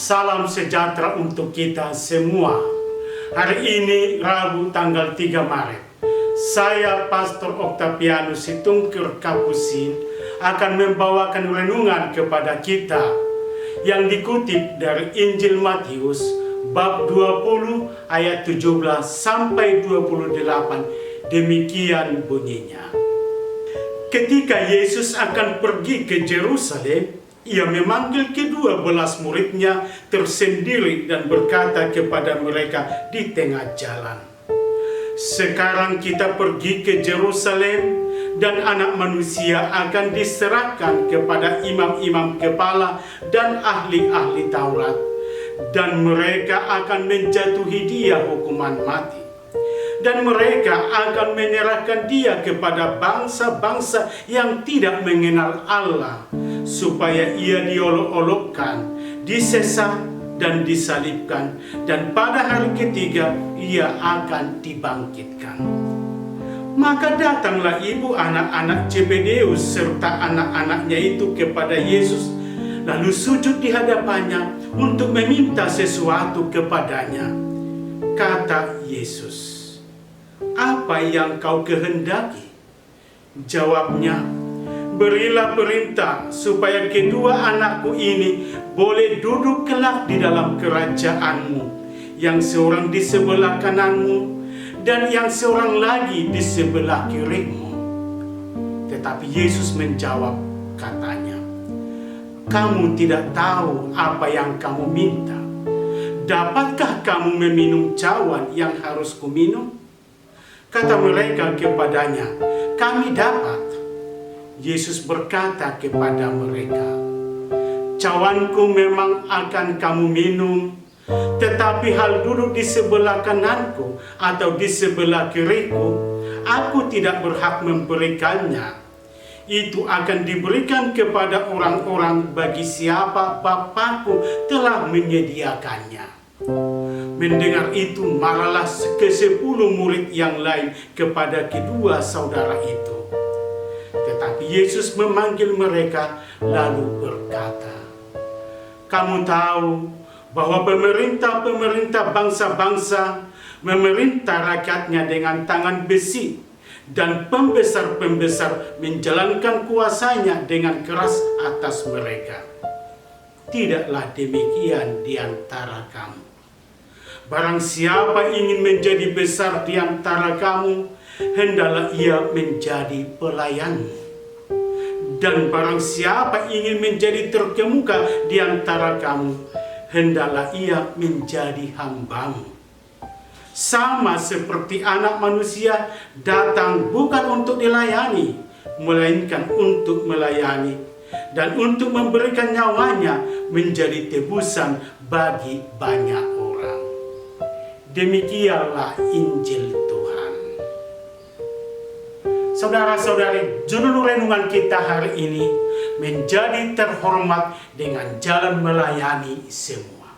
Salam sejahtera untuk kita semua. Hari ini Rabu tanggal 3 Maret. Saya Pastor Octavianus Situngker Kapusin akan membawakan renungan kepada kita yang dikutip dari Injil Matius bab 20 ayat 17 sampai 28. Demikian bunyinya. Ketika Yesus akan pergi ke Yerusalem, ia memanggil ke-12 muridnya tersendiri dan berkata kepada mereka di tengah jalan, "Sekarang kita pergi ke Yerusalem, dan Anak Manusia akan diserahkan kepada imam-imam kepala dan ahli-ahli Taurat, dan mereka akan menjatuhi dia hukuman mati. Dan mereka akan menyerahkan dia kepada bangsa-bangsa yang tidak mengenal Allah, supaya ia diolok-olokkan, disesat, dan disalibkan, dan pada hari ketiga ia akan dibangkitkan." Maka datanglah ibu anak-anak Zebedeus serta anak-anaknya itu kepada Yesus, lalu sujud di hadapannya untuk meminta sesuatu kepadanya. Kata Yesus, "Apa yang kau kehendaki?" Jawabnya, "Berilah perintah supaya kedua anakku ini boleh duduk kelak di dalam kerajaanmu, yang seorang di sebelah kananmu dan yang seorang lagi di sebelah kirimu." Tetapi Yesus menjawab, katanya, "Kamu tidak tahu apa yang kamu minta. Dapatkah kamu meminum cawan yang harus kuminum?" Kata mereka kepadanya, "Kami dapat." Yesus berkata kepada mereka, "Cawanku memang akan kamu minum, tetapi hal duduk di sebelah kananku atau di sebelah kiriku, aku tidak berhak memberikannya. Itu akan diberikan kepada orang-orang bagi siapa Bapakku telah menyediakannya." Mendengar itu, marahlah ke-10 murid yang lain kepada kedua saudara itu. Tetapi Yesus memanggil mereka lalu berkata, "Kamu tahu bahwa pemerintah-pemerintah bangsa-bangsa memerintah rakyatnya dengan tangan besi, dan pembesar-pembesar menjalankan kuasanya dengan keras atas mereka. Tidaklah demikian di antara kamu. Barang siapa ingin menjadi besar di antara kamu, hendaklah ia menjadi pelayanmu. Dan barang siapa ingin menjadi terkemuka di antara kamu, hendaklah ia menjadi hambamu. Sama seperti Anak Manusia datang bukan untuk dilayani, melainkan untuk melayani, dan untuk memberikan nyawanya menjadi tebusan bagi banyak orang." Demikianlah Injil Tuhan. Saudara-saudari, judul renungan kita hari ini menjadi terhormat dengan jalan melayani semua.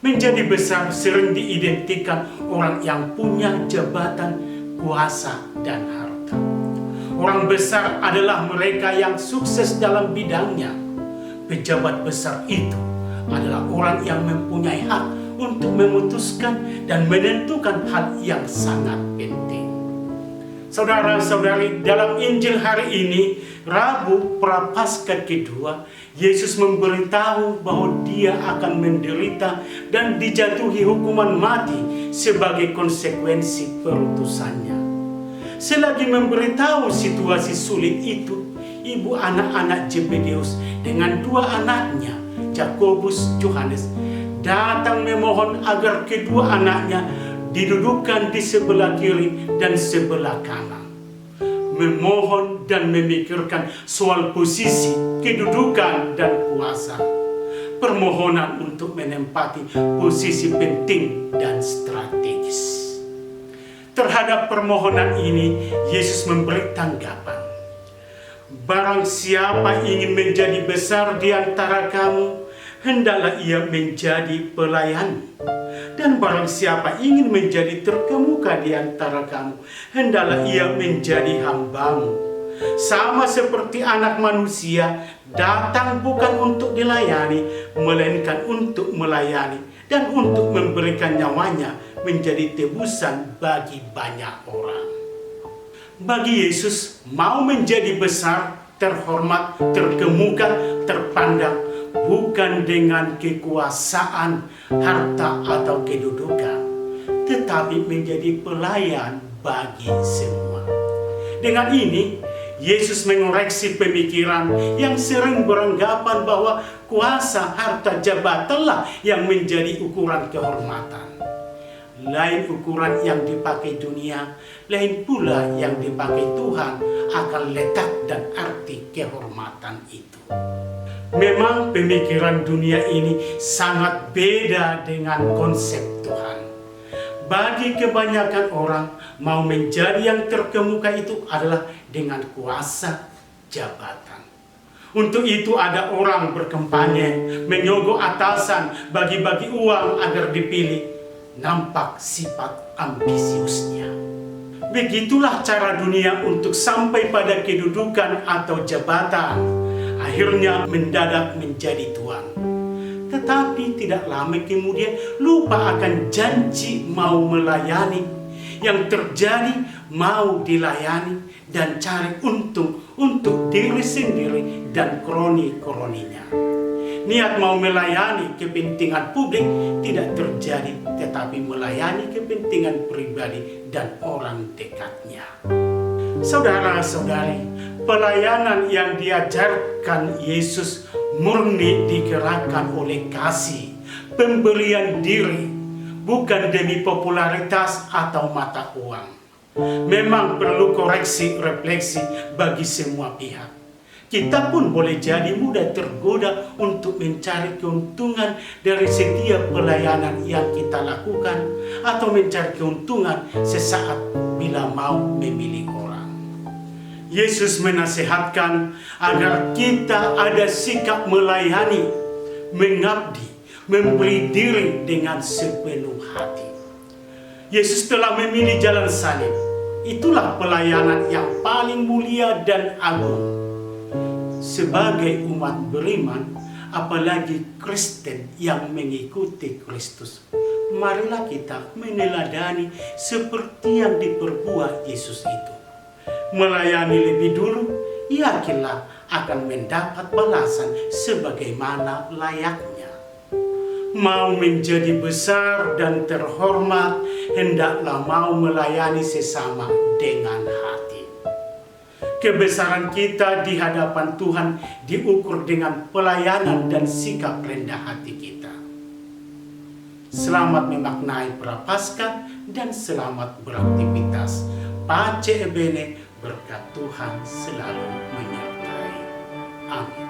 Menjadi besar sering diidentikan orang yang punya jabatan, kuasa, dan harta. Orang besar adalah mereka yang sukses dalam bidangnya. Pejabat besar itu adalah orang yang mempunyai hak untuk memutuskan dan menentukan hal yang sangat penting. Saudara-saudari, dalam Injil hari ini, Rabu Prapaskah kedua, Yesus memberitahu bahwa dia akan menderita dan dijatuhi hukuman mati sebagai konsekuensi perutusannya. Selagi memberitahu situasi sulit itu, ibu anak-anak Zebedeus dengan dua anaknya, Yakobus, Yohanes, datang memohon agar kedua anaknya didudukkan di sebelah kiri dan sebelah kanan. Memohon dan memikirkan soal posisi, kedudukan, dan kuasa. Permohonan untuk menempati posisi penting dan strategis. Terhadap permohonan ini, Yesus memberi tanggapan. "Barang siapa ingin menjadi besar di antara kamu, hendaklah ia menjadi pelayan. Dan barang siapa ingin menjadi terkemuka di antara kamu, hendaklah ia menjadi hambamu. sama seperti Anak Manusia datang bukan untuk dilayani, melainkan untuk melayani dan untuk memberikan nyawanya menjadi tebusan bagi banyak orang. Bagi Yesus, mau menjadi besar, terhormat, terkemuka, terpandang, bukan dengan kekuasaan, harta, atau kedudukan, tetapi menjadi pelayan bagi semua. Dengan ini, Yesus mengoreksi pemikiran yang sering beranggapan bahwa kuasa, harta, jabatanlah yang menjadi ukuran kehormatan. Lain ukuran yang dipakai dunia, lain pula yang dipakai Tuhan akan letak dan arti kehormatan itu. Memang pemikiran dunia ini sangat beda dengan konsep Tuhan. Bagi kebanyakan orang, mau menjadi yang terkemuka itu adalah dengan kuasa jabatan. Untuk itu ada orang berkampanye, menyogok atasan, bagi-bagi uang agar dipilih. Nampak sifat ambisiusnya. Begitulah cara dunia untuk sampai pada kedudukan atau jabatan. Akhirnya mendadak menjadi tuan. Tetapi tidak lama kemudian lupa akan janji mau melayani. Yang terjadi mau dilayani dan cari untung untuk diri sendiri dan kroni-kroninya. Niat mau melayani kepentingan publik tidak terjadi, tetapi melayani kepentingan pribadi dan orang dekatnya. Saudara-saudari, pelayanan yang diajarkan Yesus murni digerakkan oleh kasih, pemberian diri, bukan demi popularitas atau mata uang. Memang perlu koreksi refleksi bagi semua pihak. Kita pun boleh jadi mudah tergoda untuk mencari keuntungan dari setiap pelayanan yang kita lakukan, atau mencari keuntungan sesaat bila mau memilih orang. Yesus menasihatkan agar kita ada sikap melayani, mengabdi, memberi diri dengan sepenuh hati. Yesus telah memilih jalan salib. Itulah pelayanan yang paling mulia dan agung. Sebagai umat beriman, apalagi Kristen yang mengikuti Kristus, marilah kita meneladani seperti yang diperbuat Yesus itu. Melayani lebih dulu, yakinlah akan mendapat balasan sebagaimana layaknya. Mau menjadi besar dan terhormat, hendaklah mau melayani sesama dengan hati. Kebesaran kita di hadapan Tuhan diukur dengan pelayanan dan sikap rendah hati kita. Selamat memaknai Prapaskah dan selamat beraktivitas. Pace e bene, berkat Tuhan selalu menyertai. Amin.